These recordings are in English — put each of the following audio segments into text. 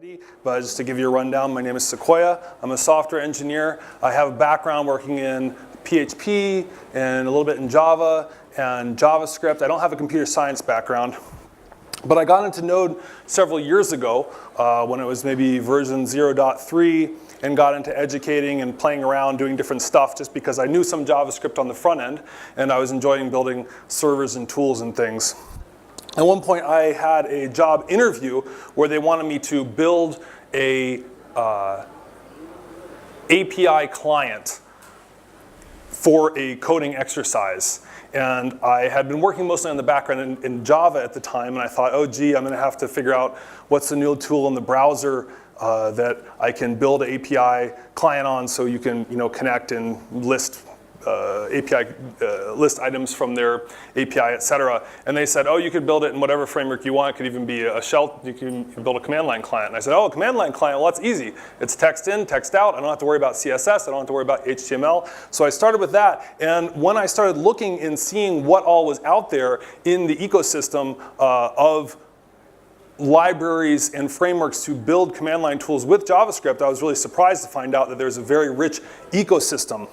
already, but just to give you a rundown, my name is Sequoia. I'm a software engineer. I have a background working in PHP and a little bit in Java and JavaScript. I don't have a computer science background, but I got into Node several years ago when it was maybe version 0.3 and got into educating and playing around doing different stuff just because I knew some JavaScript on the front end and I was enjoying building servers and tools and things. At one point, I had a job interview where they wanted me to build a API client for a coding exercise. And I had been working mostly on the background in Java at the time, and I thought, oh gee, I'm gonna have to figure out what's the new tool in the browser that I can build an API client on so you can connect and list list items from their API, etc. And they said, oh, you could build it in whatever framework you want. It could even be a shell. You can build a command line client. And I said, oh, a command line client, well, that's easy. It's text in, text out. I don't have to worry about CSS. I don't have to worry about HTML. So I started with that. And when I started looking and seeing what all was out there in the ecosystem of libraries and frameworks to build command line tools with JavaScript, I was really surprised to find out that there's a very rich ecosystem.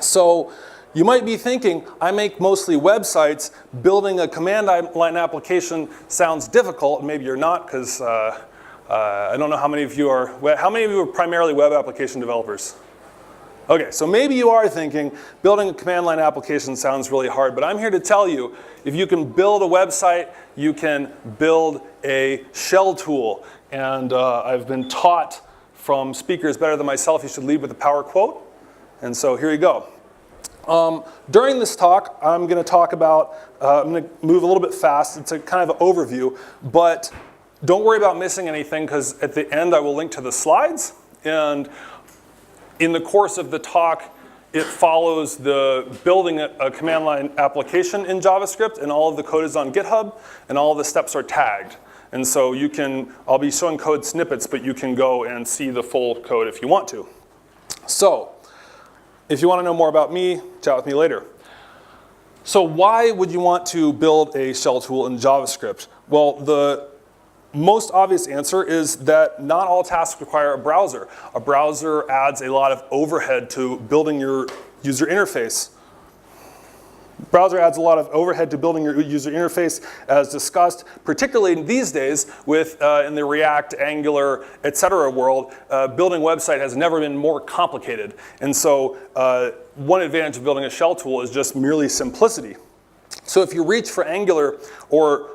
So you might be thinking, I make mostly websites. Building a command line application sounds difficult. Maybe you're not, because I don't know how many of you are. How many of you are primarily web application developers? Okay, so maybe you are thinking, building a command line application sounds really hard, but I'm here to tell you, if you can build a website, you can build a shell tool. And I've been taught from speakers better than myself, you should lead with a power quote. And so here you go. During this talk, I'm going to talk about, I'm going to move a little bit fast. It's a kind of an overview, but don't worry about missing anything because at the end I will link to the slides. And in the course of the talk, it follows the building a command line application in JavaScript, and all of the code is on GitHub, and all of the steps are tagged. And so you can, I'll be showing code snippets, but you can go and see the full code if you want to. So, if you want to know more about me, chat with me later. So why would you want to build a shell tool in JavaScript? Well, the most obvious answer is that not all tasks require a browser. A browser adds a lot of overhead to building your user interface. Browser adds a lot of overhead to building your user interface, as discussed, particularly these days with in the React, Angular, etc. world. Building a website has never been more complicated. And so one advantage of building a shell tool is just merely simplicity. So if you reach for Angular or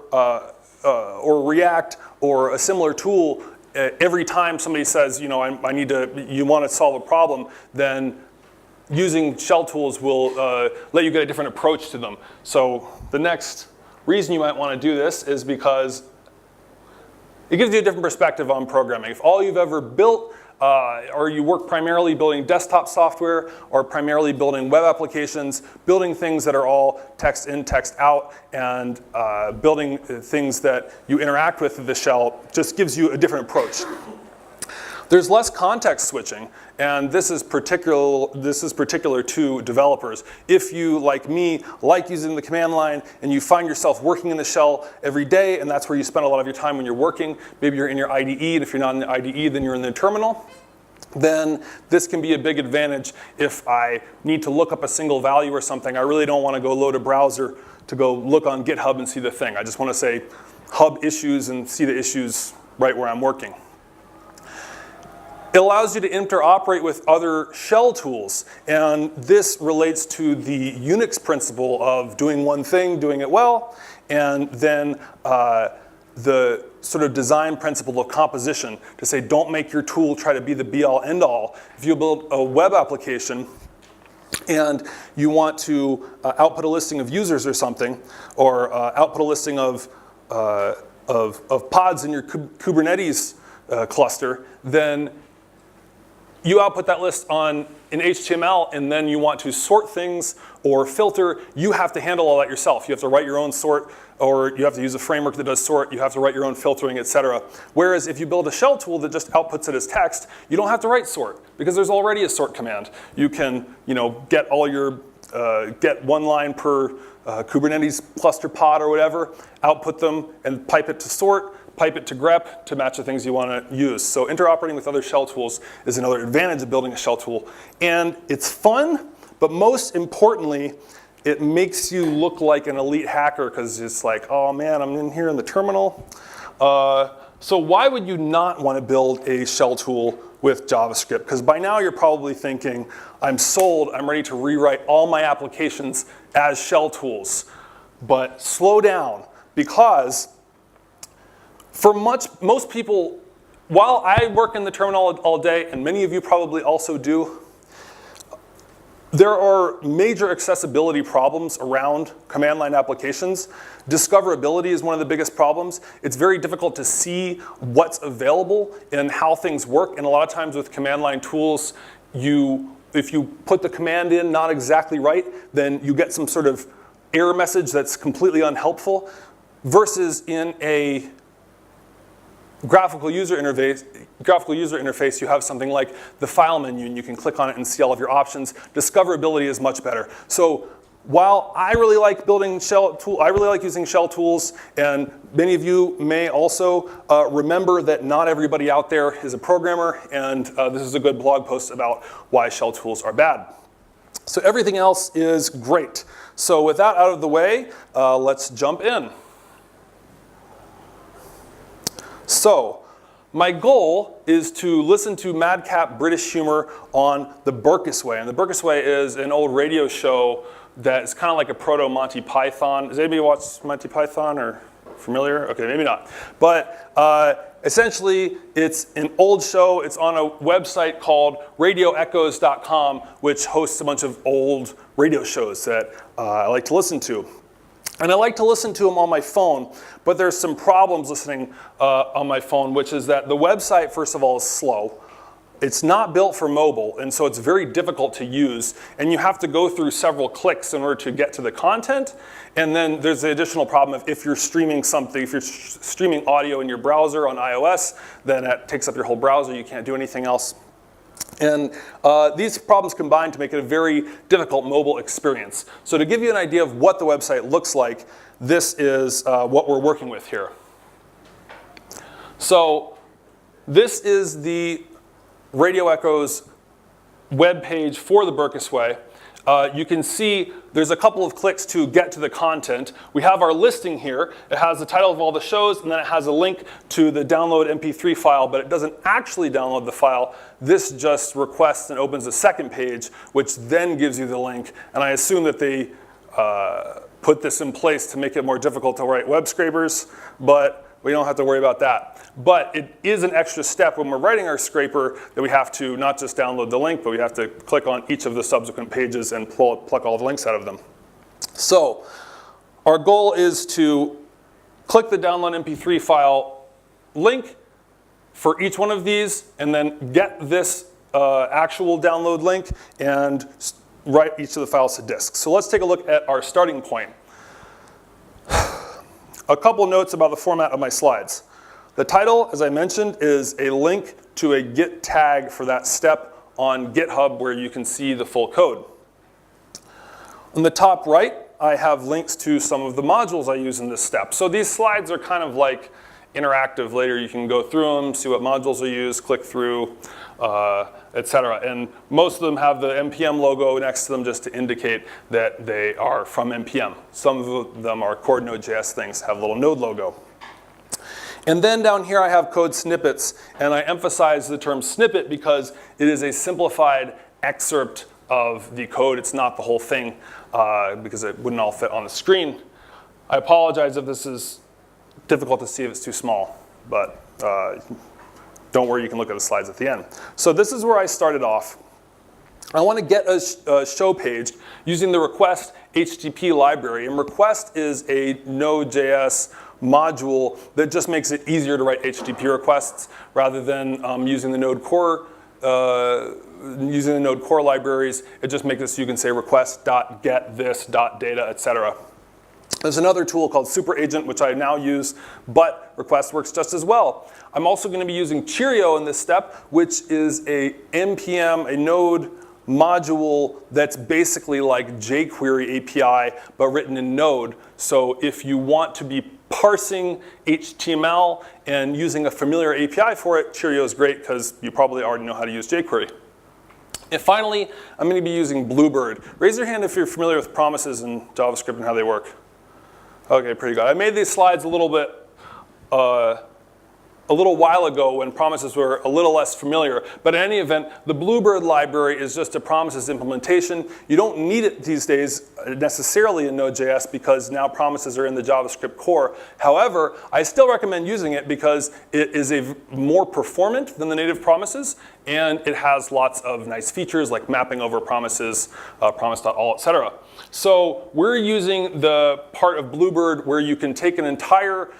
React or a similar tool, every time somebody says, you want to solve a problem, then using shell tools will let you get a different approach to them. So the next reason you might want to do this is because it gives you a different perspective on programming. If all you've ever built, or you work primarily building desktop software or primarily building web applications, building things that are all text in, text out, and building things that you interact with the shell just gives you a different approach. There's less context switching, and this is particular to developers. If you, like me, like using the command line and you find yourself working in the shell every day, and that's where you spend a lot of your time when you're working, maybe you're in your IDE, and if you're not in the IDE, then you're in the terminal, then this can be a big advantage. If I need to look up a single value or something, I really don't want to go load a browser to go look on GitHub and see the thing. I just want to say hub issues and see the issues right where I'm working. It allows you to interoperate with other shell tools, and this relates to the Unix principle of doing one thing, doing it well, and then the sort of design principle of composition to say don't make your tool try to be the be-all, end-all. If you build a web application and you want to output a listing of users or something, or output a listing of pods in your Kubernetes cluster, then you output that list in HTML, and then you want to sort things or filter. You have to handle all that yourself. You have to write your own sort, or you have to use a framework that does sort. You have to write your own filtering, etc. Whereas if you build a shell tool that just outputs it as text, you don't have to write sort because there's already a sort command. You can, get all your get one line per Kubernetes cluster pod or whatever, output them and pipe it to sort. pipe it to grep to match the things you want to use. So interoperating with other shell tools is another advantage of building a shell tool. And it's fun, but most importantly, it makes you look like an elite hacker because it's like, oh man, I'm in here in the terminal. So why would you not want to build a shell tool with JavaScript? Because by now you're probably thinking, I'm sold, I'm ready to rewrite all my applications as shell tools. But slow down, because for most people, while I work in the terminal all day, and many of you probably also do, there are major accessibility problems around command line applications. Discoverability is one of the biggest problems. It's very difficult to see what's available and how things work. And a lot of times with command line tools, if you put the command in not exactly right, then you get some sort of error message that's completely unhelpful. Versus in a graphical user interface, you have something like the file menu, and you can click on it and see all of your options. Discoverability is much better. So while I really like building I really like using shell tools, and many of you may also remember that not everybody out there is a programmer, and this is a good blog post about why shell tools are bad. So everything else is great. So with that out of the way, let's jump in. So my goal is to listen to madcap British humor on the Burkus Way. And the Burkus Way is an old radio show that's kind of like a proto-Monty Python. Does anybody watch Monty Python or familiar? Okay, maybe not. But essentially, it's an old show. It's on a website called radioechoes.com, which hosts a bunch of old radio shows that I like to listen to. And I like to listen to them on my phone, but there's some problems listening on my phone, which is that the website, first of all, is slow. It's not built for mobile, and so it's very difficult to use. And you have to go through several clicks in order to get to the content. And then there's the additional problem of if you're streaming something, if you're streaming audio in your browser on iOS, then it takes up your whole browser. You can't do anything else. And these problems combine to make it a very difficult mobile experience. So to give you an idea of what the website looks like, this is what we're working with here. So this is the Radio Echoes web page for the Burkus Way. You can see there's a couple of clicks to get to the content. We have our listing here. It has the title of all the shows, and then it has a link to the download MP3 file, but it doesn't actually download the file. This just requests and opens a second page, which then gives you the link. And I assume that they put this in place to make it more difficult to write web scrapers, but we don't have to worry about that. But it is an extra step when we're writing our scraper that we have to not just download the link, but we have to click on each of the subsequent pages and pluck all the links out of them. So our goal is to click the download MP3 file link for each one of these, and then get this actual download link and write each of the files to disk. So let's take a look at our starting point. A couple notes about the format of my slides. The title, as I mentioned, is a link to a Git tag for that step on GitHub where you can see the full code. On the top right, I have links to some of the modules I use in this step. So these slides are kind of like interactive. Later you can go through them, see what modules I use, click through, etc. And most of them have the NPM logo next to them just to indicate that they are from NPM. Some of them are core Node.js things, have a little Node logo. And then down here I have code snippets, and I emphasize the term snippet because it is a simplified excerpt of the code. It's not the whole thing because it wouldn't all fit on the screen. I apologize if this is difficult to see if it's too small, but don't worry, you can look at the slides at the end. So this is where I started off. I want to get a show page using the request HTTP library. And request is a Node.js module that just makes it easier to write HTTP requests rather than using the Node core libraries. It just makes it so you can say request.getThis.data, etc. There's another tool called Super Agent, which I now use, but request works just as well. I'm also going to be using Cheerio in this step, which is a NPM, a Node module that's basically like jQuery API, but written in Node. So if you want to be parsing HTML and using a familiar API for it, Cheerio is great because you probably already know how to use jQuery. And finally, I'm going to be using Bluebird. Raise your hand if you're familiar with promises in JavaScript and how they work. Okay, pretty good. I made these slides a little while ago when promises were a little less familiar. But in any event, the Bluebird library is just a promises implementation. You don't need it these days necessarily in Node.js because now promises are in the JavaScript core. However, I still recommend using it because it is more performant than the native promises, and it has lots of nice features like mapping over promises, promise.all, etc. So we're using the part of Bluebird where you can take an entire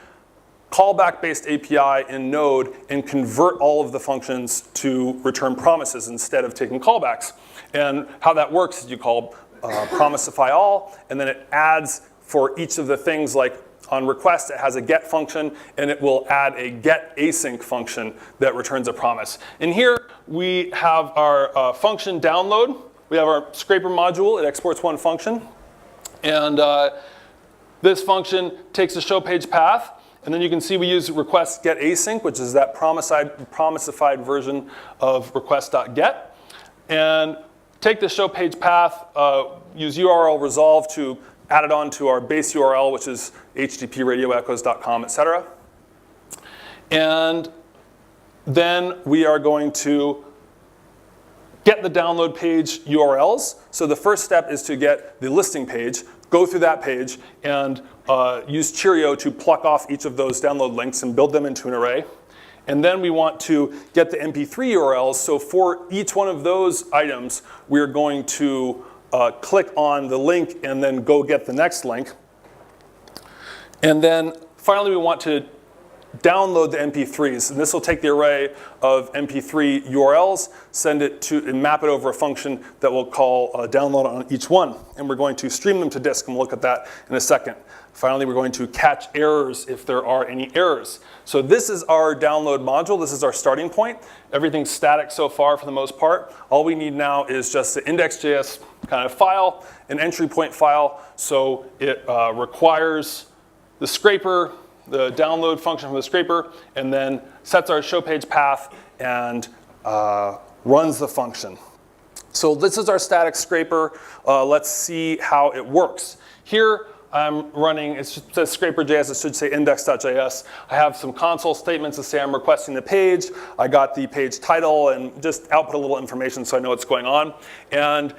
callback-based API in Node and convert all of the functions to return promises instead of taking callbacks. And how that works is you call promisify all, and then it adds for each of the things, like on request, it has a get function, and it will add a get async function that returns a promise. And here we have our function download. We have our scraper module. It exports one function. And this function takes a show page path. And then you can see we use request get async, which is that promisified version of request.get. And take the show page path, use URL resolve to add it on to our base URL, which is http://radioechoes.com, etc. And then we are going to get the download page URLs. So the first step is to get the listing page, go through that page, and use Cheerio to pluck off each of those download links and build them into an array. And then we want to get the MP3 URLs. So for each one of those items, we're going to click on the link and then go get the next link. And then finally, we want to download the MP3s. And this will take the array of MP3 URLs, send it to, and map it over a function that we'll call download on each one. And we're going to stream them to disk, and we'll look at that in a second. Finally, we're going to catch errors if there are any errors. So this is our download module. This is our starting point. Everything's static so far for the most part. All we need now is just the index.js kind of file, an entry point file. So it requires the scraper, the download function from the scraper, and then sets our show page path and runs the function. So this is our static scraper. Let's see how it works. Here I'm running, it says scraper.js, it should say index.js. I have some console statements that say I'm requesting the page. I got the page title and just output a little information so I know what's going on. And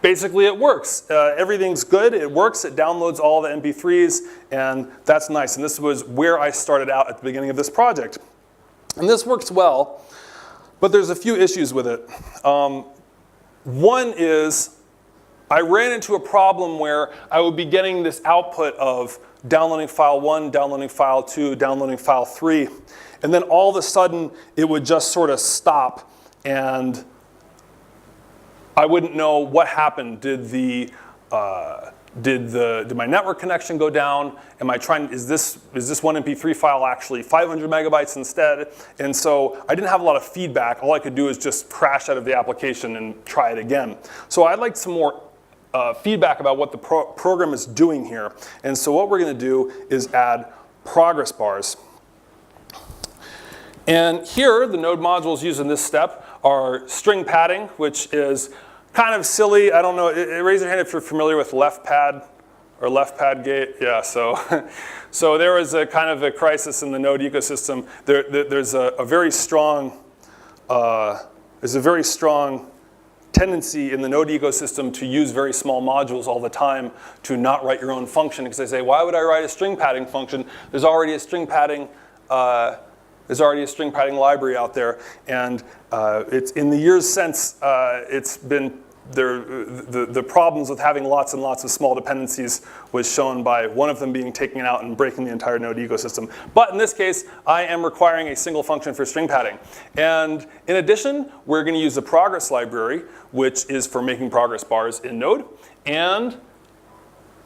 basically it works. Everything's good, it works, it downloads all the MP3s, and that's nice. And this was where I started out at the beginning of this project. And this works well, but there's a few issues with it. One is I ran into a problem where I would be getting this output of downloading file 1, downloading file 2, downloading file 3, and then all of a sudden it would just sort of stop, and I wouldn't know what happened. Did my network connection go down? Am I trying? Is this one MP3 file actually 500 megabytes instead? And so I didn't have a lot of feedback. All I could do is just crash out of the application and try it again. So I'd like some more feedback about what the program is doing here. And so what we're going to do is add progress bars. And here, the node modules used in this step are string padding, which is kind of silly. I don't know. Raise your hand if you're familiar with left pad or left pad gate. Yeah, so there was a kind of a crisis in the node ecosystem. There's a very strong tendency in the node ecosystem to use very small modules all the time to not write your own function, because they say, why would I write a string padding function? There's already a string padding library out there, and it's in the years since it's been the problems with having lots and lots of small dependencies was shown by one of them being taken out and breaking the entire node ecosystem. But in this case, I am requiring a single function for string padding. And in addition, we're going to use the progress library, which is for making progress bars in Node, and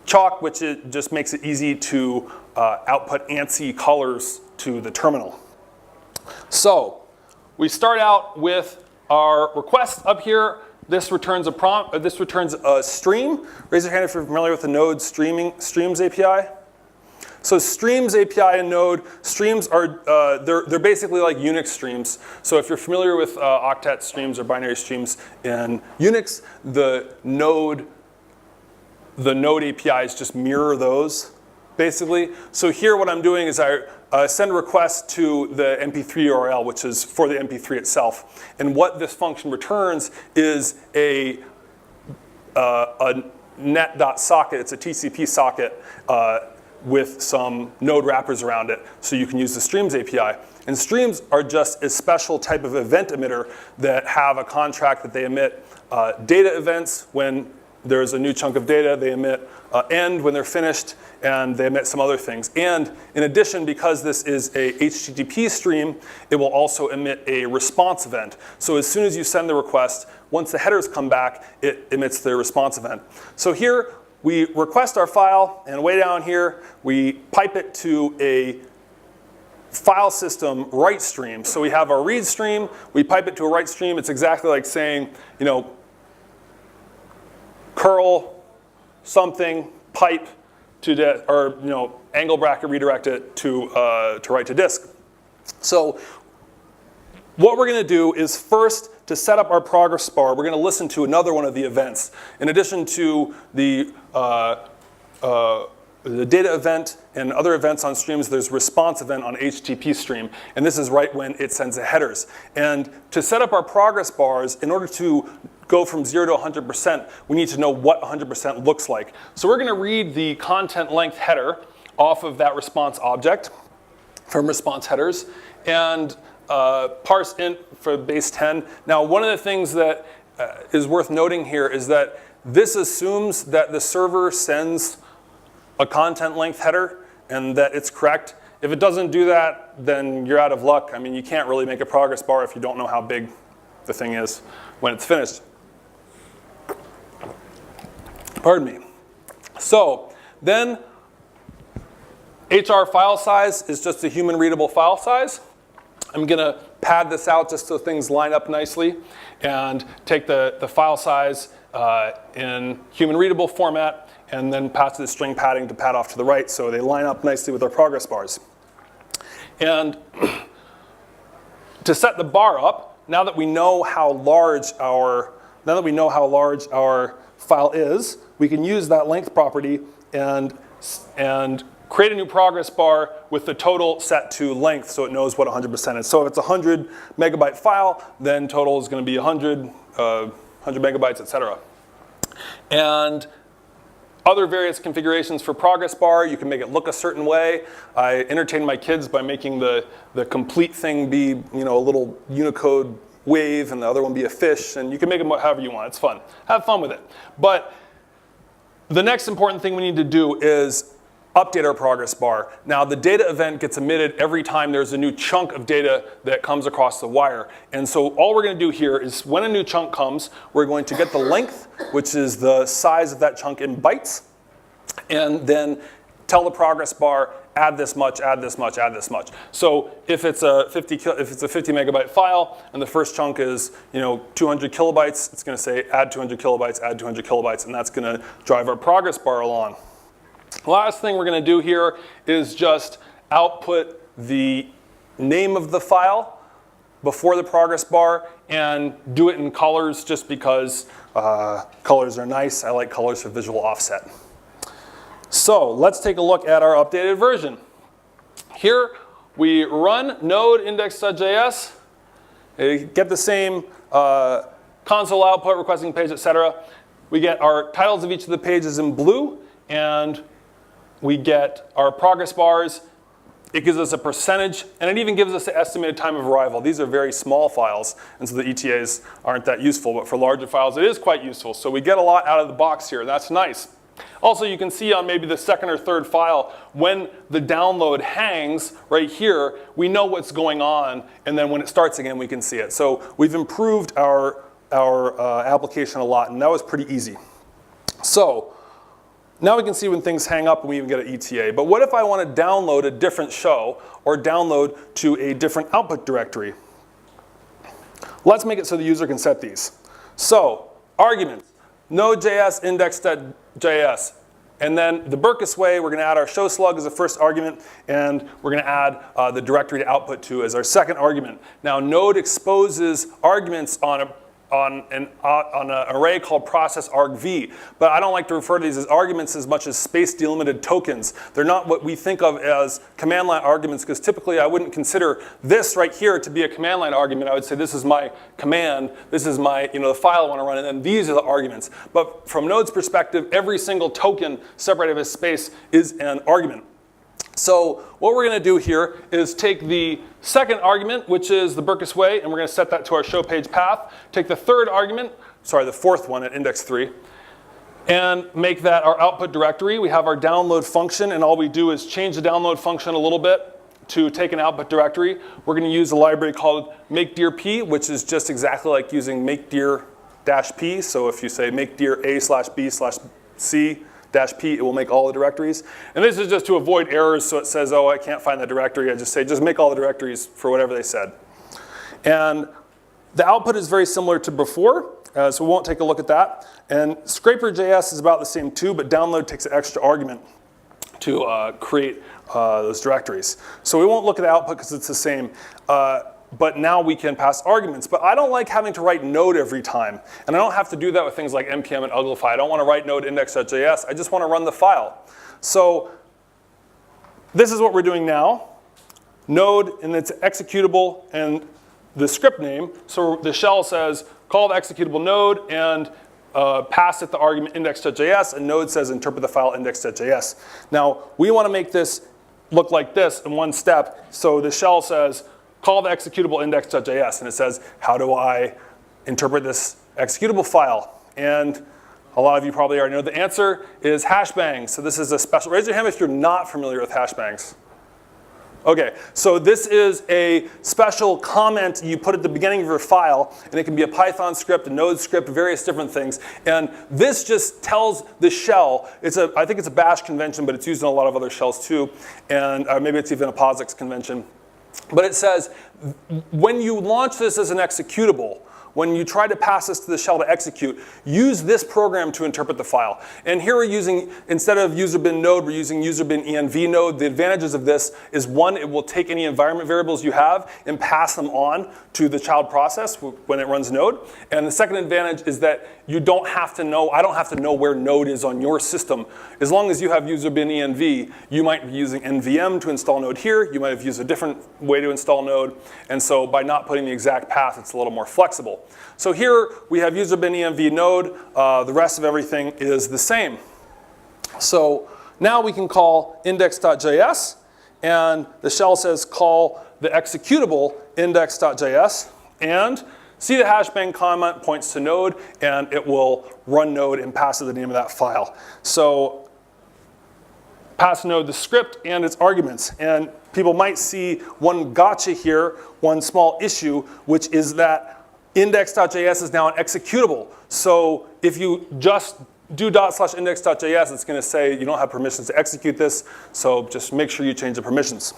Chalk, which just makes it easy to output ANSI colors to the terminal. So we start out with our request up here. this returns a stream. Raise your hand if you're familiar with the Node Streams API. So Streams API in Node, streams are, they're basically like Unix streams. So if you're familiar with octet streams or binary streams in Unix, the Node APIs just mirror those, basically. So here what I'm doing is I send a request to the MP3 URL, which is for the MP3 itself. And what this function returns is a net.socket. It's a TCP socket with some node wrappers around it, so you can use the Streams API. And streams are just a special type of event emitter that have a contract that they emit data events when there's a new chunk of data. They emit end when they're finished, and they emit some other things. And in addition, because this is a HTTP stream, it will also emit a response event. So as soon as you send the request, once the headers come back, it emits the response event. So here, we request our file, and way down here, we pipe it to a file system write stream. So we have our read stream, we pipe it to a write stream. It's exactly like saying, you know, curl something, pipe to, or you know, angle bracket redirect it to write to disk. So what we're going to do is first, to set up our progress bar, we're going to listen to another one of the events. In addition to the data event and other events on streams, there's response event on HTTP stream. And this is right when it sends the headers. And to set up our progress bars, in order to go from 0 to 100%, we need to know what 100% looks like. So we're going to read the content length header off of that response object from response headers, and parse int for base 10. Now, one of the things that is worth noting here is that this assumes that the server sends a content length header and that it's correct. If it doesn't do that, then you're out of luck. I mean, you can't really make a progress bar if you don't know how big the thing is when it's finished. Pardon me. So then HR file size is just a human readable file size. I'm going to pad this out just so things line up nicely and take the file size in human readable format and then pass the string padding to pad off to the right so they line up nicely with our progress bars. And to set the bar up, now that we know how large our file is, we can use that length property and create a new progress bar with the total set to length so it knows what 100% is. So if it's a 100 megabyte file, then total is going to be 100 megabytes, et cetera. And other various configurations for progress bar, you can make it look a certain way. I entertain my kids by making the complete thing be, you know, a little Unicode wave and the other one be a fish, and you can make them however you want. It's fun. Have fun with it. But the next important thing we need to do is update our progress bar. Now, the data event gets emitted every time there's a new chunk of data that comes across the wire. And so all we're going to do here is when a new chunk comes, we're going to get the length, which is the size of that chunk in bytes, and then tell the progress bar, add this much, add this much, add this much. So if it's a 50 megabyte file and the first chunk is 200 kilobytes, it's going to say add 200 kilobytes, add 200 kilobytes, and that's going to drive our progress bar along. Last thing we're going to do here is just output the name of the file before the progress bar and do it in colors just because colors are nice. I like colors for visual offset. So let's take a look at our updated version. Here we run node index.js, get the same console output, requesting page, etc. We get our titles of each of the pages in blue, and we get our progress bars. It gives us a percentage, and it even gives us the estimated time of arrival. These are very small files, and so the ETAs aren't that useful, but for larger files it is quite useful. So we get a lot out of the box here, and that's nice. Also, you can see on maybe the second or third file, when the download hangs right here, we know what's going on, and then when it starts again, we can see it. So we've improved our application a lot, and that was pretty easy. So now we can see when things hang up and we even get an ETA. But what if I want to download a different show or download to a different output directory? Let's make it so the user can set these. So arguments, Node.js, index.js. And then the Berkus way, we're going to add our show slug as a first argument, and we're going to add the directory to output to as our second argument. Now, Node exposes arguments on an array called process argv, but I don't like to refer to these as arguments as much as space delimited tokens. They're not what we think of as command line arguments, because typically I wouldn't consider this right here to be a command line argument. I would say this is my command, this is my, the file I want to run, and then these are the arguments. But from Node's perspective, every single token separated by space is an argument. So what we're going to do here is take the second argument, which is the Berkus way, and we're going to set that to our show page path. Take the third argument, sorry, the fourth one at index 3, and make that our output directory. We have our download function, and all we do is change the download function a little bit to take an output directory. We're going to use a library called makedirp, which is just exactly like using makedir-p. So if you say makedir a/b/c -p, it will make all the directories. And this is just to avoid errors, so it says, oh, I can't find that directory. I just say, just make all the directories for whatever they said. And the output is very similar to before, so we won't take a look at that. And scraper.js is about the same too, but download takes an extra argument to create those directories. So we won't look at the output because it's the same. But now we can pass arguments. But I don't like having to write Node every time. And I don't have to do that with things like npm and uglify. I don't want to write node index.js. I just want to run the file. So this is what we're doing now. Node, and it's executable, and the script name. So the shell says, call the executable node, and pass it the argument index.js, and Node says, interpret the file index.js. Now, we want to make this look like this in one step. So the shell says, call the executable index.js, and it says, how do I interpret this executable file? And a lot of you probably already know the answer is hashbangs. So this is a special, raise your hand if you're not familiar with hashbangs. Okay, so this is a special comment you put at the beginning of your file, and it can be a Python script, a Node script, various different things. And this just tells the shell, I think it's a bash convention, but it's used in a lot of other shells too, and maybe it's even a POSIX convention. But it says, when you launch this as an executable, when you try to pass this to the shell to execute, use this program to interpret the file. And here we're using, instead of user bin node, we're using user bin env node. The advantages of this is, one, it will take any environment variables you have and pass them on to the child process when it runs node. And the second advantage is that you don't have to know, I don't have to know where node is on your system. As long as you have user bin env, you might be using nvm to install node here. You might have used a different way to install node. And so by not putting the exact path, it's a little more flexible. So here we have user bin env node. The rest of everything is the same. So now we can call index.js, and the shell says call the executable index.js, and see the hashbang comment points to node, and it will run node and pass it the name of that file. So pass node the script and its arguments. And people might see one gotcha here, one small issue, which is that index.js is now an executable. So if you just do /index.js, it's going to say you don't have permissions to execute this. So just make sure you change the permissions.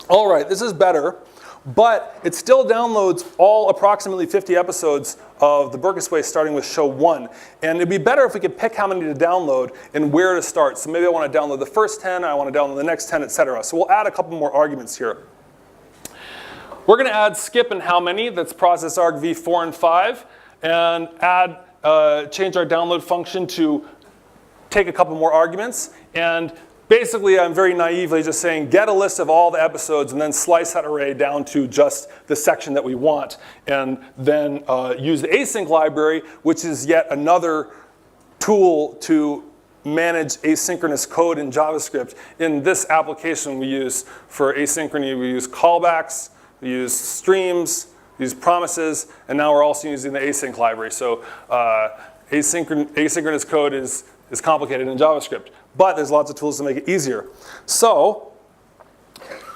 All right, this is better. But it still downloads all approximately 50 episodes of the Berkus way, starting with show 1. And it'd be better if we could pick how many to download and where to start. So maybe I want to download the first 10, I want to download the next 10, etc. So we'll add a couple more arguments here. We're going to add skip and how many, that's process argv 4 and 5, and change our download function to take a couple more arguments. And basically, I'm very naively just saying get a list of all the episodes and then slice that array down to just the section that we want. And then use the async library, which is yet another tool to manage asynchronous code in JavaScript. In this application we use for asynchrony, we use callbacks, we use streams, we use promises, and now we're also using the async library. So asynchronous code is complicated in JavaScript, but there's lots of tools to make it easier. So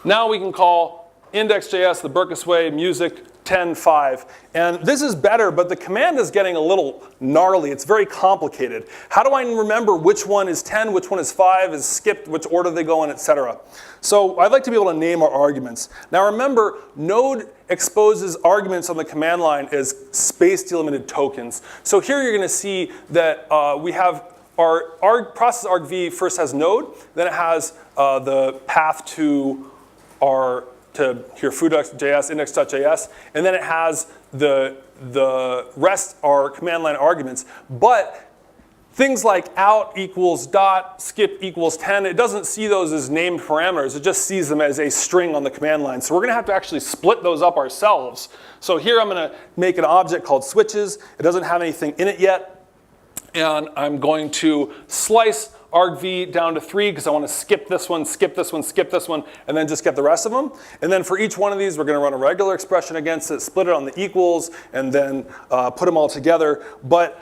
now we can call index.js the Berkus way music 10, 5. And this is better, but the command is getting a little gnarly. It's very complicated. How do I remember which one is 10, which one is 5, is skipped, which order they go in, etc.? So I'd like to be able to name our arguments. Now remember, Node exposes arguments on the command line as space delimited tokens. So here you're going to see that we have our process argv first has node, then it has the path to our here foo.js, index.js, and then it has the rest are command line arguments. But things like out equals dot, skip equals 10, it doesn't see those as named parameters. It just sees them as a string on the command line. So we're going to have to actually split those up ourselves. So here I'm going to make an object called switches. It doesn't have anything in it yet. And I'm going to slice argv down to 3 because I want to skip this one, skip this one, skip this one, and then just get the rest of them. And then for each one of these, we're going to run a regular expression against it, split it on the equals, and then put them all together. But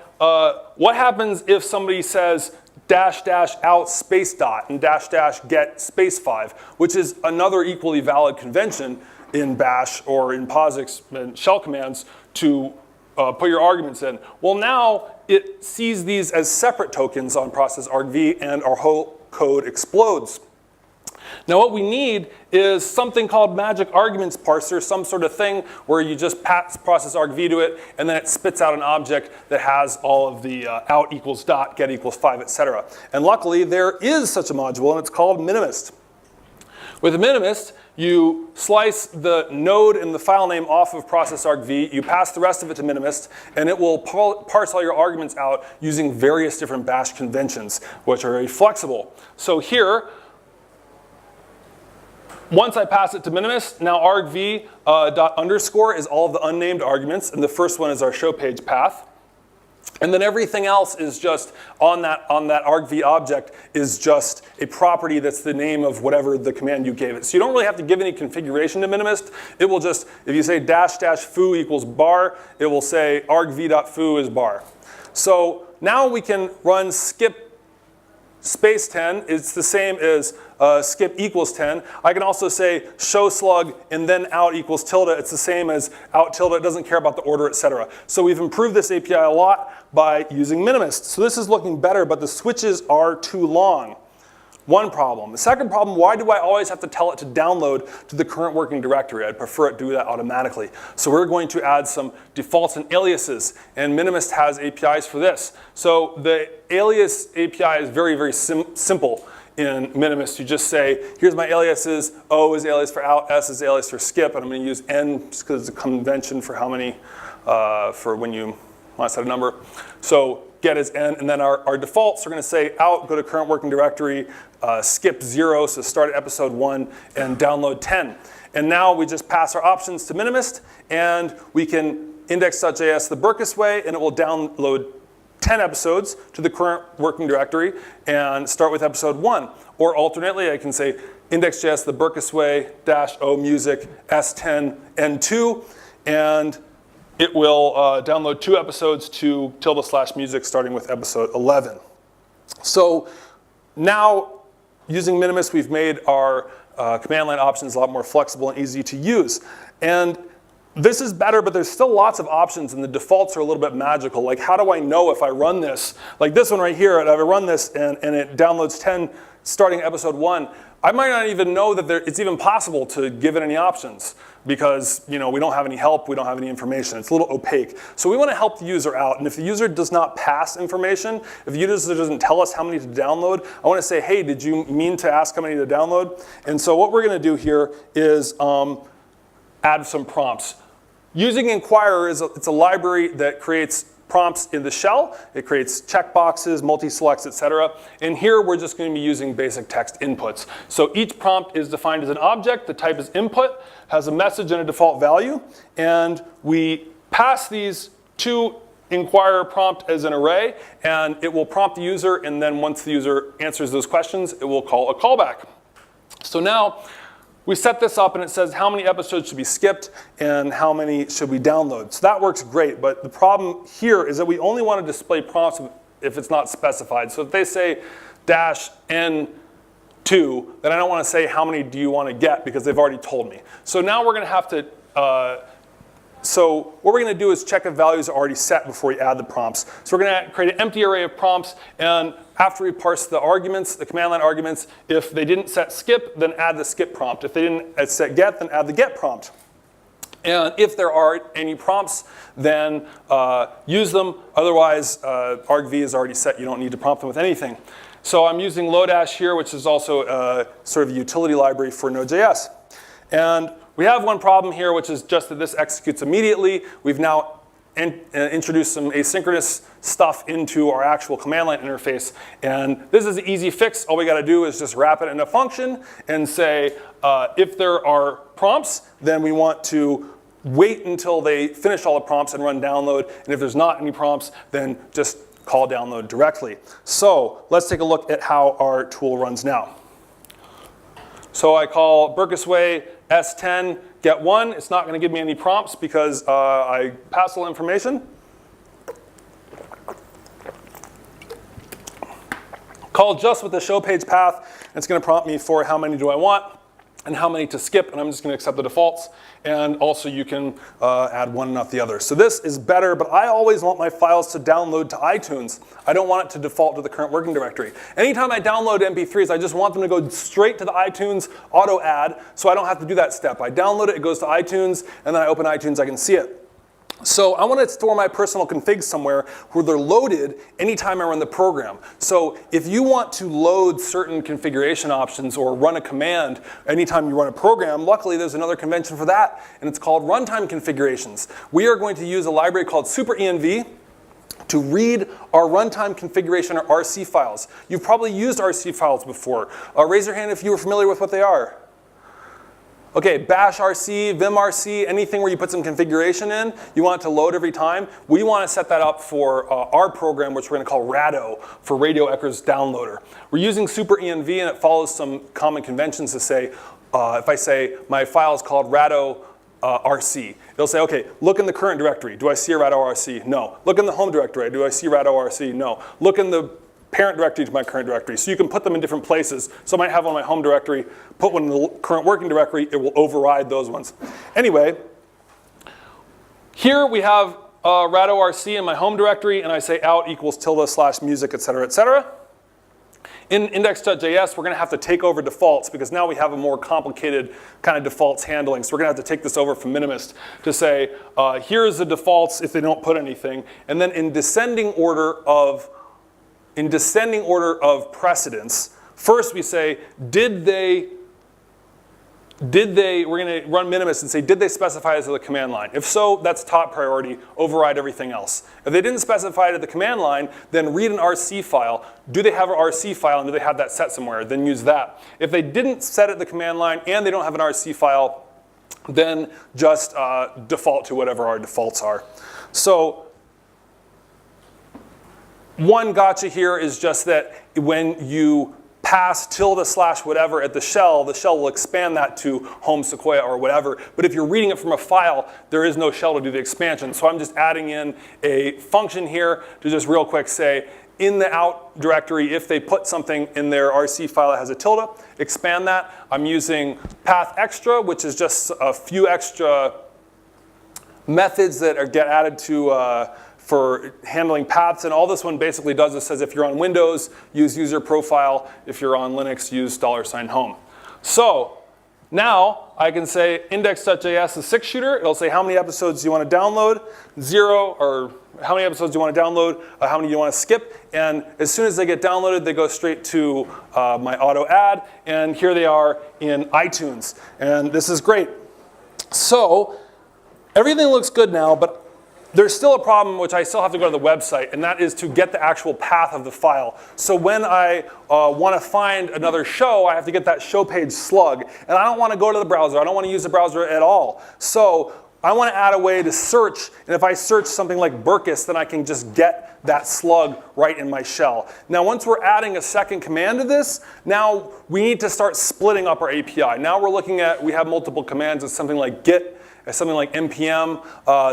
what happens if somebody says dash dash out space dot and dash dash get space 5, which is another equally valid convention in bash or in POSIX and shell commands to put your arguments in? Well, now it sees these as separate tokens on process argv, and our whole code explodes. Now what we need is something called magic arguments parser, some sort of thing where you just pass process argv to it, and then it spits out an object that has all of the out equals dot, get equals 5, etc. And luckily there is such a module, and it's called minimist. With a minimist, you slice the node and the file name off of process argv, you pass the rest of it to minimist, and it will parse all your arguments out using various different bash conventions, which are very flexible. So here, once I pass it to minimist, now argv dot underscore is all of the unnamed arguments, and the first one is our show page path. And then everything else is just on that argv object is just a property that's the name of whatever the command you gave it. So you don't really have to give any configuration to minimist. It will just, if you say dash dash foo equals bar, it will say argv.foo is bar. So now we can run skip space 10. It's the same as skip equals 10. I can also say show slug and then out equals tilde. It's the same as out tilde. It doesn't care about the order, etc. So we've improved this API a lot by using minimist. So this is looking better, but the switches are too long. One problem. The second problem, why do I always have to tell it to download to the current working directory? I'd prefer it do that automatically. So we're going to add some defaults and aliases, and minimist has APIs for this. So the alias API is very, very simple in minimist. You just say, here's my aliases, O is alias for out, S is alias for skip, and I'm going to use N just because it's a convention for how many, for when you want to set a number. So get is N, and then our defaults are going to say out, go to current working directory, skip 0, so start at episode 1, and download 10. And now we just pass our options to minimist, and we can index.js the Berkus way, and it will download 10 episodes to the current working directory and start with episode 1. Or alternately, I can say index.js the Berkus way dash O music S10 N2, and it will download 2 episodes to ~music starting with episode 11. So now, using minimist, we've made our command line options a lot more flexible and easy to use. And this is better, but there's still lots of options, and the defaults are a little bit magical. Like, how do I know if I run this? Like this one right here, if I run this and it downloads 10 starting episode 1, I might not even know that it's even possible to give it any options because we don't have any help, we don't have any information. It's a little opaque. So we want to help the user out, and if the user does not pass information, if the user doesn't tell us how many to download, I want to say, hey, did you mean to ask how many to download? And so what we're going to do here is add some prompts. Using Inquirer it's a library that creates prompts in the shell. It creates checkboxes, multi-selects, etc. And here we're just going to be using basic text inputs. So each prompt is defined as an object. The type is input, has a message and a default value. And we pass these to Inquirer prompt as an array, and it will prompt the user. And then once the user answers those questions, it will call a callback. So now we set this up, and it says how many episodes should be skipped and how many should we download. So that works great, but the problem here is that we only want to display prompts if it's not specified. So if they say dash N2, then I don't want to say how many do you want to get because they've already told me. So now we're going to have to So what we're going to do is check if values are already set before we add the prompts. So we're going to create an empty array of prompts, and after we parse the arguments, the command line arguments, if they didn't set skip, then add the skip prompt. If they didn't set get, then add the get prompt. And if there are any prompts, then use them. Otherwise, argv is already set. You don't need to prompt them with anything. So I'm using Lodash here, which is also sort of a utility library for Node.js. And we have one problem here, which is just that this executes immediately. We've now introduced some asynchronous stuff into our actual command line interface. And this is an easy fix. All we got to do is just wrap it in a function and say, if there are prompts, then we want to wait until they finish all the prompts and run download. And if there's not any prompts, then just call download directly. So let's take a look at how our tool runs now. So I call Berkesway S10 get 1. It's not going to give me any prompts because I pass all information. Call just with the show page path. It's going to prompt me for how many do I want and how many to skip, and I'm just going to accept the defaults. And also you can add one, not the other. So this is better, but I always want my files to download to iTunes. I don't want it to default to the current working directory. Anytime I download MP3s, I just want them to go straight to the iTunes auto add, so I don't have to do that step. I download it, it goes to iTunes, and then I open iTunes, I can see it. So I want to store my personal configs somewhere where they're loaded anytime I run the program. So if you want to load certain configuration options or run a command anytime you run a program, luckily there's another convention for that, and it's called runtime configurations. We are going to use a library called SuperENV to read our runtime configuration or RC files. You've probably used RC files before. Raise your hand if you were familiar with what they are. Okay, bash RC, vim RC, anything where you put some configuration in, you want it to load every time. We want to set that up for our program, which we're going to call Rado, for Radio Echo's downloader. We're using SuperENV, and it follows some common conventions to say, if I say my file is called Rado RC, it'll say, okay, look in the current directory. Do I see a Rado RC? No. Look in the home directory. Do I see Rado RC? No. Look in the parent directory to my current directory. So you can put them in different places. So I might have on my home directory, put one in the current working directory, it will override those ones. Anyway, here we have Rado RC in my home directory, and I say out equals tilde slash music, et cetera, et cetera. In index.js, we're going to have to take over defaults because now we have a more complicated kind of defaults handling. So we're going to have to take this over from Minimist to say, here's the defaults if they don't put anything. And then in descending order of precedence, first we say, we're going to run Minimist and say, did they specify it as the command line? If so, that's top priority, override everything else. If they didn't specify it at the command line, then read an RC file. Do they have an RC file and do they have that set somewhere? Then use that. If they didn't set it at the command line and they don't have an RC file, then just default to whatever our defaults are. So one gotcha here is just that when you pass tilde slash whatever at the shell will expand that to home Sequoia or whatever. But if you're reading it from a file, there is no shell to do the expansion. So I'm just adding in a function here to just real quick say, in the out directory, if they put something in their RC file that has a tilde, expand that. I'm using path extra, which is just a few extra methods that get added to for handling paths, and all this one basically does is says if you're on Windows, use user profile. If you're on Linux, use $home. So now I can say index.js is 6-shooter. It'll say how many episodes do you want to download, 0, or how many episodes do you want to download, how many do you want to skip, and as soon as they get downloaded, they go straight to my auto add, and here they are in iTunes, and this is great. So everything looks good now, but there's still a problem which I still have to go to the website, and that is to get the actual path of the file. So when I want to find another show, I have to get that show page slug. And I don't want to go to the browser. I don't want to use the browser at all. So I want to add a way to search. And if I search something like Berkus, then I can just get that slug right in my shell. Now, once we're adding a second command to this, now we need to start splitting up our API. Now we're looking at, we have multiple commands. It's something like git, something like npm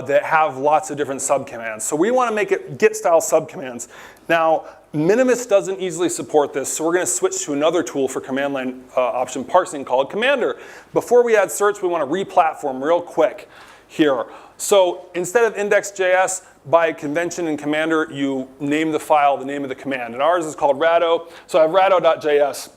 that have lots of different subcommands. So we want to make it git-style subcommands. Now, Minimist doesn't easily support this, so we're going to switch to another tool for command line option parsing called Commander. Before we add search, we want to re-platform real quick. here. So instead of index.js, by convention in Commander, you name the file the name of the command. And ours is called rado. So I have rado.js.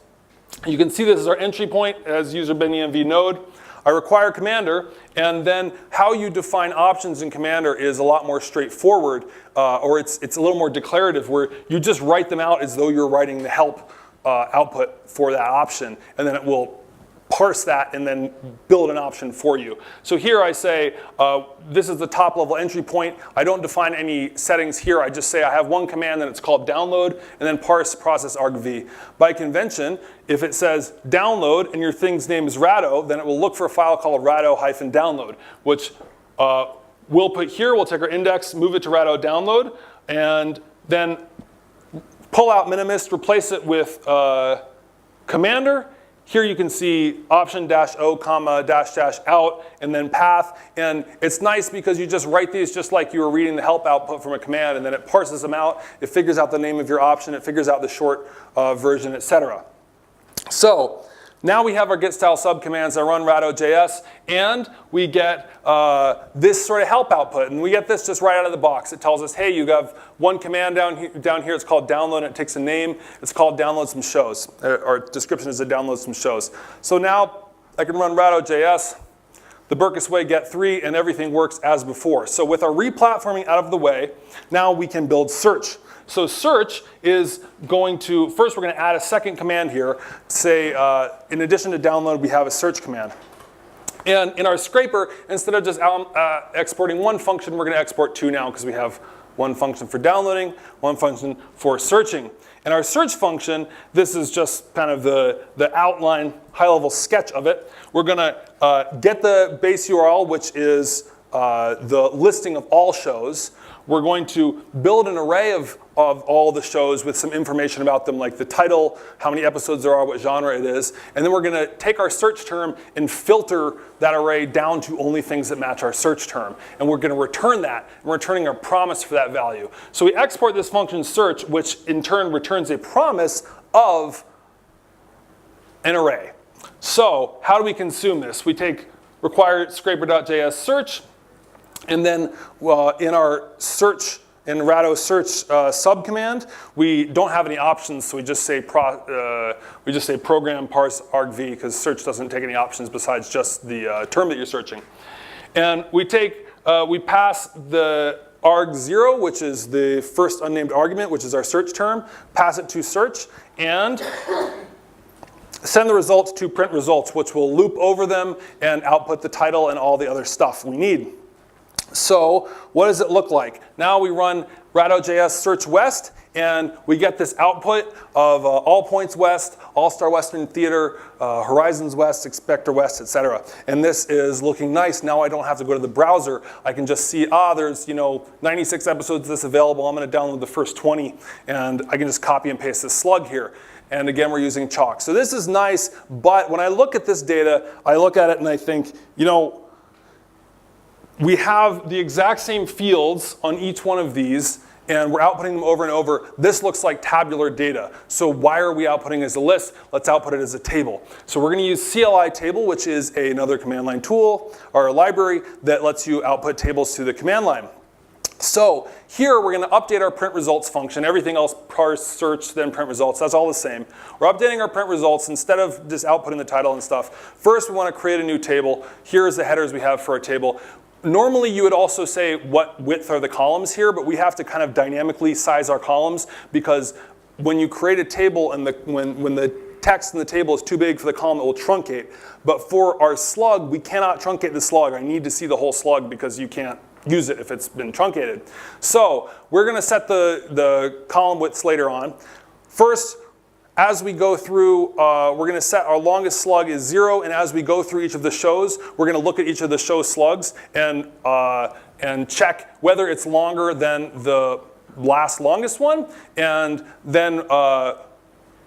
You can see this is our entry point as user Binenv Node. I require Commander, and then how you define options in Commander is a lot more straightforward, or it's a little more declarative, where you just write them out as though you're writing the help output for that option, and then it will parse that and then build an option for you. So here I say, this is the top level entry point. I don't define any settings here. I just say I have one command and it's called download, and then parse process argv. By convention, if it says download and your thing's name is rado, then it will look for a file called rado-download, which we'll put here. We'll take our index, move it to rado download, and then pull out minimist, replace it with Commander. Here you can see option -o, -out, and then path. And it's nice because you just write these just like you were reading the help output from a command, and then it parses them out. It figures out the name of your option. It figures out the short version, etc. So now we have our get style subcommands that run rado.js, and we get this sort of help output. And we get this just right out of the box. It tells us, hey, you have one command down here. It's called download, and it takes a name. It's called download some shows. Our description is to download some shows. So now I can run rado.js, the Berkus way get 3, and everything works as before. So with our replatforming out of the way, now we can build search. So search is going to, first we're going to add a second command here. Say, in addition to download, we have a search command. And in our scraper, instead of just exporting one function, we're going to export 2 now because we have one function for downloading, one function for searching. And our search function, this is just kind of the outline, high-level sketch of it. We're going to get the base URL, which is the listing of all shows. We're going to build an array of all the shows with some information about them, like the title, how many episodes there are, what genre it is. And then we're going to take our search term and filter that array down to only things that match our search term. And we're going to return that, and we're returning our promise for that value. So we export this function search, which in turn returns a promise of an array. So how do we consume this? We take require scraper.js search, and then in our search, in rado search subcommand, we don't have any options, so we just say program parse argv, because search doesn't take any options besides just the term that you're searching. And we pass the arg0, which is the first unnamed argument, which is our search term, pass it to search, and send the results to print results, which will loop over them and output the title and all the other stuff we need. So what does it look like? Now we run rado.js search west, and we get this output of all points west, all-star western theater, horizons west, expector west, etc. And this is looking nice. Now I don't have to go to the browser. I can just see, there's 96 episodes of this available. I'm going to download the first 20, and I can just copy and paste this slug here. And again, we're using chalk. So this is nice, but when I look at this data, I look at it and I think, we have the exact same fields on each one of these, and we're outputting them over and over. This looks like tabular data. So why are we outputting as a list? Let's output it as a table. So we're going to use CLI table, which is another command line tool or a library that lets you output tables to the command line. So here we're going to update our print results function. Everything else, parse, search, then print results, that's all the same. We're updating our print results instead of just outputting the title and stuff. First, we want to create a new table. Here's the headers we have for our table. Normally, you would also say what width are the columns here, but we have to kind of dynamically size our columns, because when you create a table and when the text in the table is too big for the column, it will truncate. But for our slug, we cannot truncate the slug. I need to see the whole slug because you can't use it if it's been truncated. So we're going to set the column widths later on. First, as we go through, we're going to set our longest slug is 0, and as we go through each of the shows, we're going to look at each of the show slugs and check whether it's longer than the last longest one. And then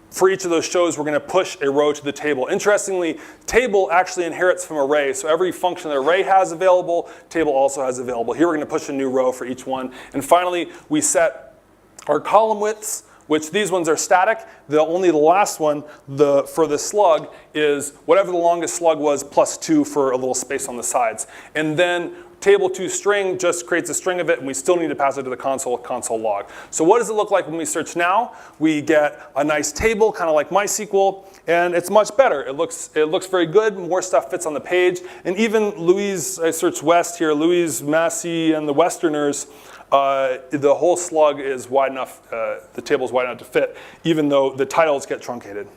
for each of those shows, we're going to push a row to the table. Interestingly, table actually inherits from array, so every function that array has available, table also has available. Here we're going to push a new row for each one. And finally, we set our column widths. which these ones are static. Only the last one, for the slug, is whatever the longest slug was plus 2 for a little space on the sides. And then table2string just creates a string of it, and we still need to pass it to the console log. So what does it look like when we search now? We get a nice table, kind of like MySQL, and it's much better. It looks very good. More stuff fits on the page. And even Louise, I searched West here, Louise, Massey, and the Westerners, the whole slug is wide enough, the table is wide enough to fit, even though the titles get truncated.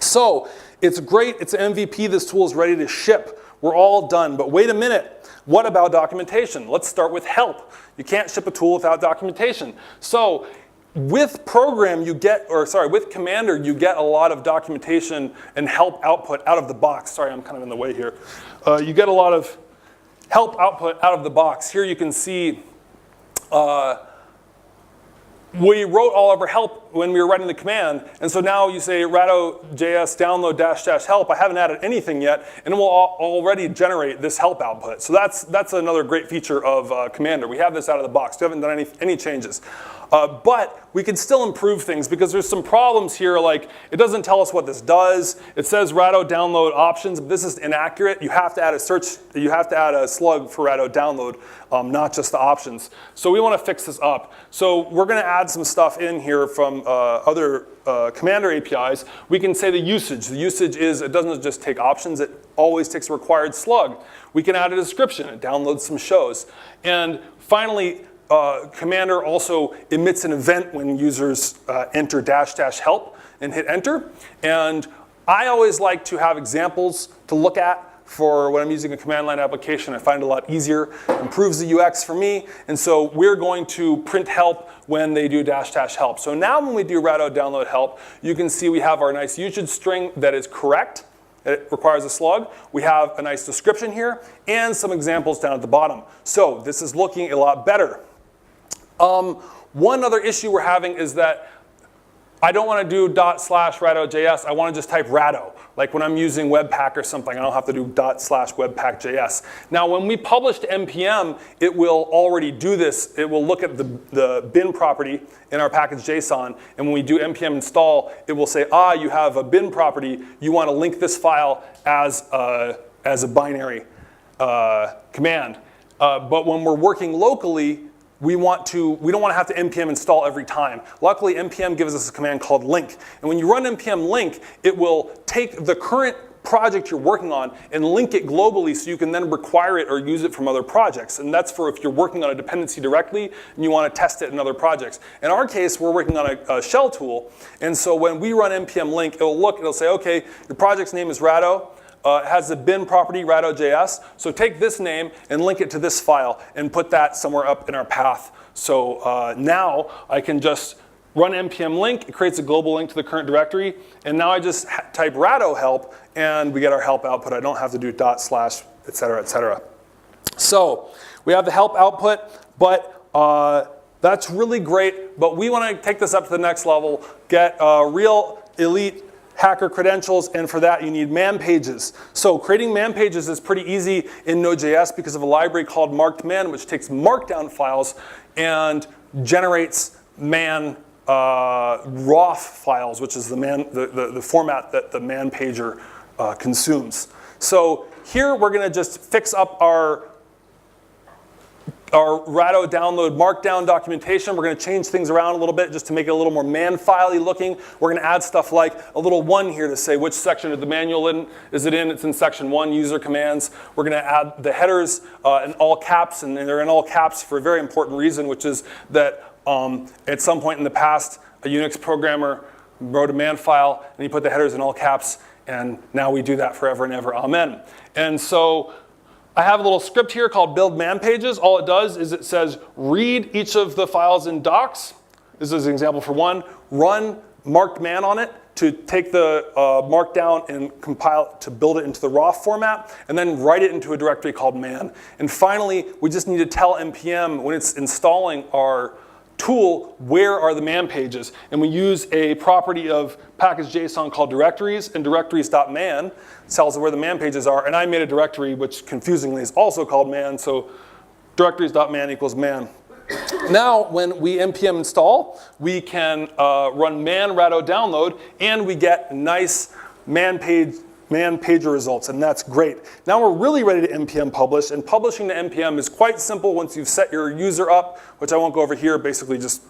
So it's great. It's an MVP. This tool is ready to ship. We're all done. But wait a minute. What about documentation? Let's start with help. You can't ship a tool without documentation. So with program, with Commander, you get a lot of documentation and help output out of the box. Sorry, I'm kind of in the way here. You get a lot of help output out of the box. Here you can see we wrote all of our help when we were writing the command, and so now you say rado.js download -- help. I haven't added anything yet, and it will already generate this help output. So that's another great feature of Commander. We have this out of the box. We haven't done any changes. But we can still improve things because there's some problems here, like it doesn't tell us what this does. It says rado download options, but this is inaccurate. You have to add a slug for rado download, not just the options. So we want to fix this up. So we're going to add some stuff in here from other Commander APIs. We can say the usage. The usage is, it doesn't just take options, it always takes a required slug. We can add a description. It downloads some shows. And finally, Commander also emits an event when users enter -- help and hit enter. And I always like to have examples to look at for when I'm using a command line application. I find it a lot easier, improves the UX for me. And so we're going to print help when they do -- help. So now when we do rado download help, you can see we have our nice usage string that is correct. It requires a slug. We have a nice description here and some examples down at the bottom. So this is looking a lot better. One other issue we're having is that I don't want to do /rado.js. I want to just type rado. Like when I'm using Webpack or something, I don't have to do /webpack.js. Now, when we publish to npm, it will already do this. It will look at the bin property in our package JSON, and when we do npm install, it will say, you have a bin property. You want to link this file as a binary command. But when we're working locally, we don't want to have to npm install every time. Luckily, npm gives us a command called link. And when you run npm link, it will take the current project you're working on and link it globally so you can then require it or use it from other projects. And that's for if you're working on a dependency directly and you want to test it in other projects. In our case, we're working on a shell tool. And so when we run npm link, it'll say, OK, your project's name is Rado. It has the bin property, rado.js. So take this name and link it to this file and put that somewhere up in our path. So now I can just run npm link. It creates a global link to the current directory. And now I just type rado help, and we get our help output. I don't have to do /, et cetera, et cetera. So we have the help output, but that's really great. But we want to take this up to the next level, get real elite hacker credentials, and for that you need man pages. So creating man pages is pretty easy in Node.js because of a library called markedman, which takes markdown files and generates man raw files, which is the format that the man pager consumes. So here we're going to just fix up our Rado download markdown documentation. We're going to change things around a little bit just to make it a little more man-filey looking. We're going to add stuff like a little 1 here to say which section of the manual is it in. It's in section 1, user commands. We're going to add the headers in all caps, and they're in all caps for a very important reason, which is that at some point in the past, a Unix programmer wrote a man file, and he put the headers in all caps, and now we do that forever and ever. Amen. And so I have a little script here called build man pages. All it does is it says read each of the files in docs. This is an example for one. Run marked man on it to take the markdown and compile it to build it into the raw format, and then write it into a directory called man. And finally, we just need to tell npm when it's installing our tool, where are the man pages? And we use a property of package.json called directories, and directories.man tells where the man pages are. And I made a directory which confusingly is also called man, so directories.man equals man. Now, when we npm install, we can run man rado download, and we get nice man pager results, and that's great. Now we're really ready to npm publish, and publishing to npm is quite simple once you've set your user up, which I won't go over here. Basically, just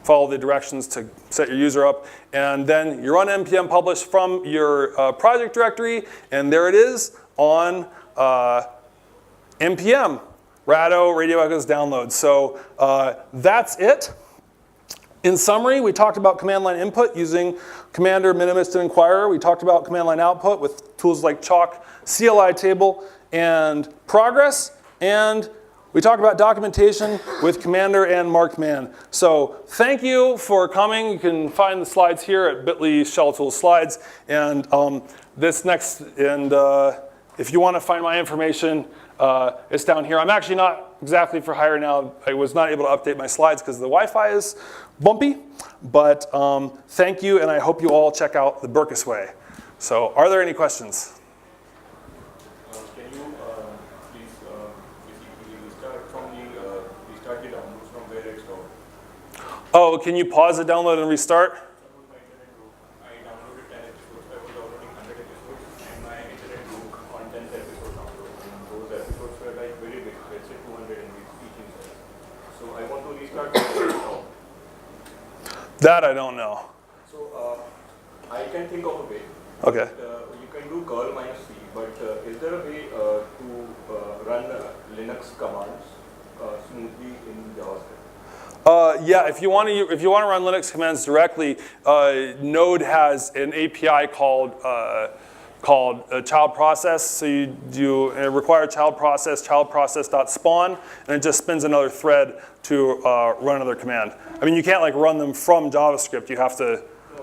follow the directions to set your user up, and then you run npm publish from your project directory, and there it is on npm. Rado, Radio Echoes download. So that's it. In summary, we talked about command line input using commander, minimist, and inquirer. We talked about command line output with tools like chalk, CLI table, and progress. And we talked about documentation with commander and marked man. So thank you for coming. You can find the slides here at bit.ly shell tools slides. And if you want to find my information, it's down here. I'm actually not exactly for hire now. I was not able to update my slides because the Wi-Fi is bumpy. But thank you, and I hope you all check out the Berkus way. So are there any questions? Can you please basically restart the downloads from where it stopped? Oh, can you pause the download and restart? I downloaded 10 episodes. I was downloading 100 episodes, and my internet broke on 10th episode download. And those episodes were like very big. Let's say 200 MB each inside. So I want to restart the now. That I don't know. So I can think of a way. Okay. You can do curl -c, but is there a way to run Linux commands smoothly in JavaScript? Yeah, if you want to run Linux commands directly, Node has an API called child process. So you require child process.spawn, and it just spins another thread to run another command. I mean, you can't like run them from JavaScript. You have to. So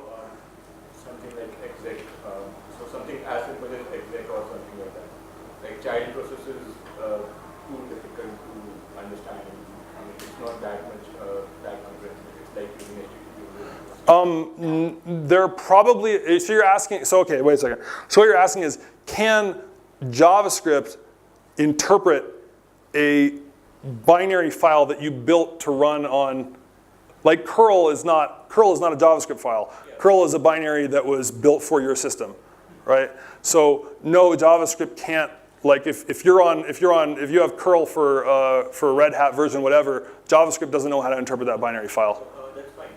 something like exec. So something as simple as exec or something like that. Like child process is too difficult to understand. I mean, it's not that much that comprehensive. It's like using HTTP. They're probably, so you're asking, so okay, wait a second. So what you're asking is, can JavaScript interpret a binary file that you built to run on, like curl is not a JavaScript file. Yeah. Curl is a binary that was built for your system, right? So no, JavaScript can't, like if you have curl for Red Hat version whatever, JavaScript doesn't know how to interpret that binary file. That's fine.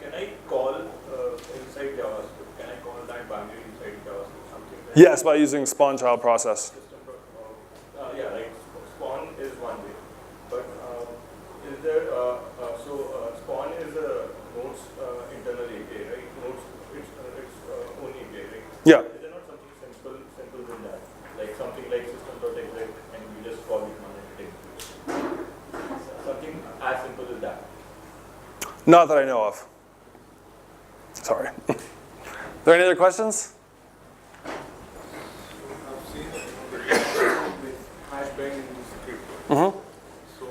Can I call inside JavaScript? Can I call that binary inside JavaScript? Something like Yes, by using spawn child process. yeah, like spawn is one way. But is there, spawn is a Node's internal API, right? Node's its own API, right? Yeah. Is there not something simple than that? Like something like system.exec and you just call the command and it executes. Something as simple as that. Not that I know of. Sorry. Are there any other questions? I've seen with hashbang in the script. So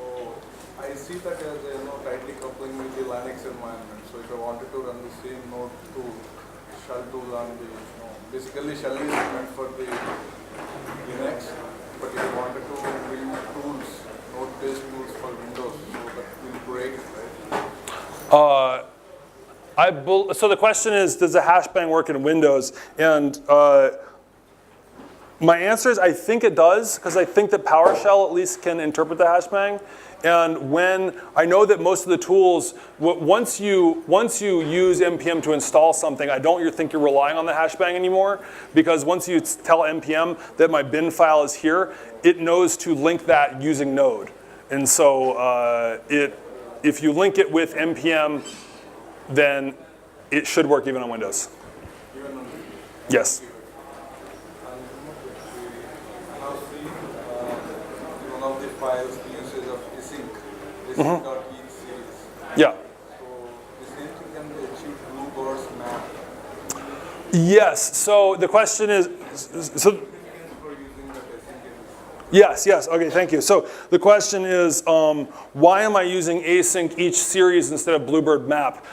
I see that as tightly coupling with the Linux environment. So if I wanted to run the same node tool, shell tool on the, basically shell is meant for the Linux, but if I wanted to build tools, node-based tools for Windows, so that will break it, right? So the question is, does the hashbang work in Windows? And my answer is I think it does, because I think that PowerShell at least can interpret the hashbang. And when I know that most of the tools, once you use npm to install something, I don't think you're relying on the hashbang anymore, because once you tell npm that my bin file is here, it knows to link that using Node. And so if you link it with npm, then it should work even on Windows. Even on Yes. I have seen one of the files, the usage of async.each series. Yeah. So the same thing can be achieved Bluebird's map. Yes. So the question is, so For using that async. yes. Okay, thank you. So the question is, why am I using async each series instead of Bluebird map?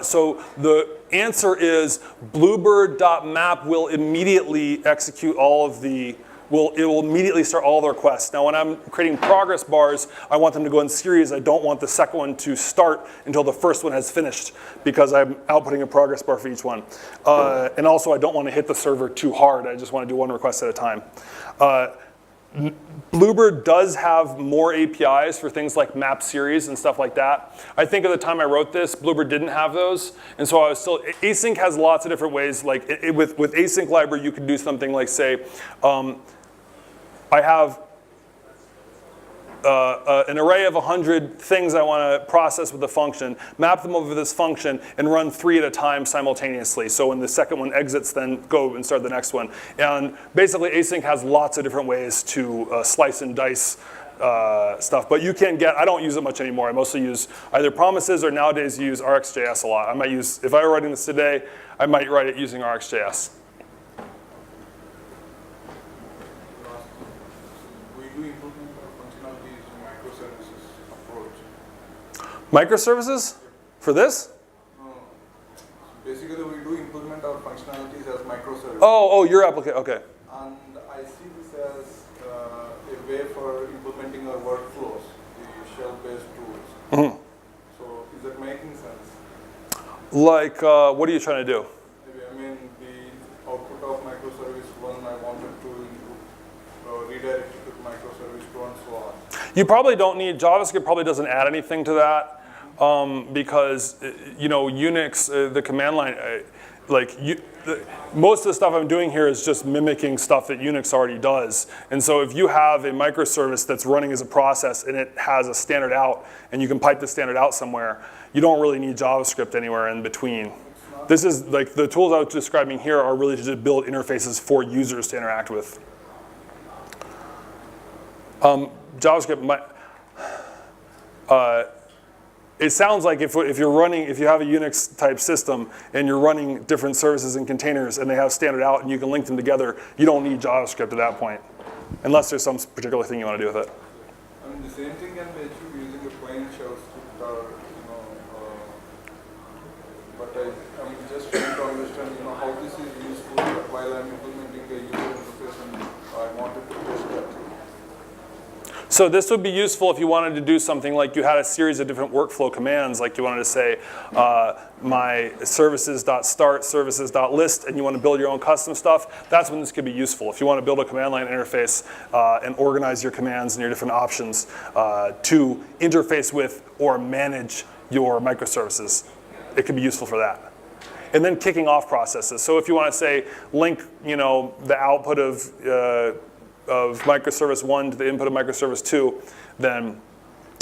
So the answer is Bluebird.map will immediately execute all of the it will immediately start all the requests. Now when I'm creating progress bars, I want them to go in series. I don't want the second one to start until the first one has finished because I'm outputting a progress bar for each one. And also I don't want to hit the server too hard. I just want to do one request at a time. Bluebird does have more APIs for things like map series and stuff like that. I think at the time I wrote this, Bluebird didn't have those. And so I was still, async has lots of different ways. Like with async library, you could do something like say, I have an array of 100 things I want to process with a function, map them over this function, and run 3 at a time simultaneously. So when the second one exits, then go and start the next one. And basically, async has lots of different ways to slice and dice stuff. But you can get, I don't use it much anymore. I mostly use either promises or nowadays use RxJS a lot. I might use, if I were writing this today, I might write it using RxJS. Microservices for this? No. Basically, we do implement our functionalities as microservices. Oh, your application, okay. And I see this as a way for implementing our workflows, the shell-based tools. Mm-hmm. So is that making sense? Like, what are you trying to do? Maybe, I mean, the output of microservice 1, I wanted to redirect it to microservice 2 and so on. You probably don't need, JavaScript probably doesn't add anything to that because, Unix, the command line, most of the stuff I'm doing here is just mimicking stuff that Unix already does. And so if you have a microservice that's running as a process and it has a standard out and you can pipe the standard out somewhere, you don't really need JavaScript anywhere in between. This is like the tools I was describing here are really to build interfaces for users to interact with. JavaScript, it sounds like if you have a Unix type system and you're running different services and containers and they have standard out and you can link them together, you don't need JavaScript at that point, unless there's some particular thing you want to do with it. I mean, the same thing can be achieved using a plain shell script or, but I'm just trying to understand, how this is useful while I'm implementing a user interface and I wanted to test that. So this would be useful if you wanted to do something like you had a series of different workflow commands, like you wanted to say my services.start, services.list, and you want to build your own custom stuff. That's when this could be useful. If you want to build a command line interface and organize your commands and your different options to interface with or manage your microservices, it could be useful for that. And then kicking off processes. So if you want to say link, the output of microservice 1 to the input of microservice 2, then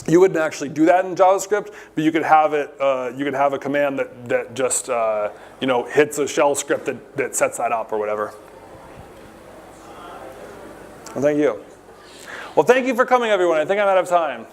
you wouldn't actually do that in JavaScript, but you could have it. You could have a command that just hits a shell script that sets that up or whatever. Well, thank you. Well, thank you for coming, everyone. I think I'm out of time.